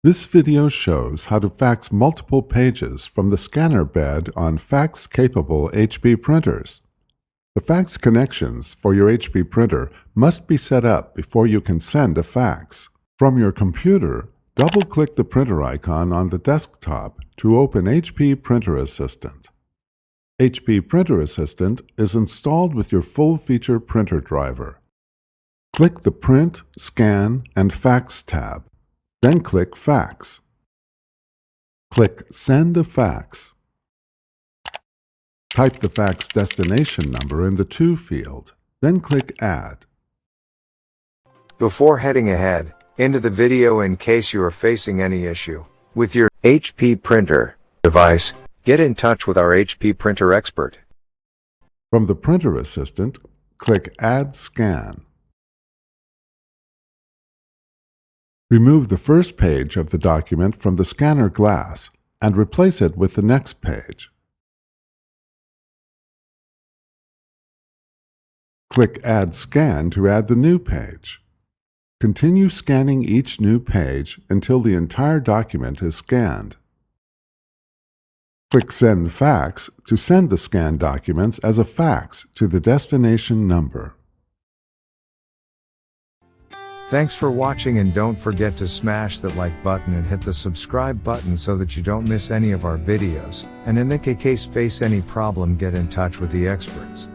This video shows how to fax multiple pages from the scanner bed on fax-capable HP printers. The fax connections for your HP printer must be set up before you can send a fax. From your computer, double-click the printer icon on the desktop to open HP Printer Assistant. HP Printer Assistant is installed with your full-feature printer driver. Click the Print, Scan, and Fax tab. Then click Fax. Click Send a Fax. Type the fax destination number in the To field, then click Add. Before heading ahead into the video, in case you are facing any issue with your HP printer device, get in touch with our HP printer expert. From the Printer Assistant, click Add Scan. Remove the first page of the document from the scanner glass and replace it with the next page. Click Add Scan to add the new page. Continue scanning each new page until the entire document is scanned. Click Send Fax to send the scanned documents as a fax to the destination number. Thanks for watching, and don't forget to smash that like button and hit the subscribe button so that you don't miss any of our videos. And in the case face any problem, get in touch with the experts.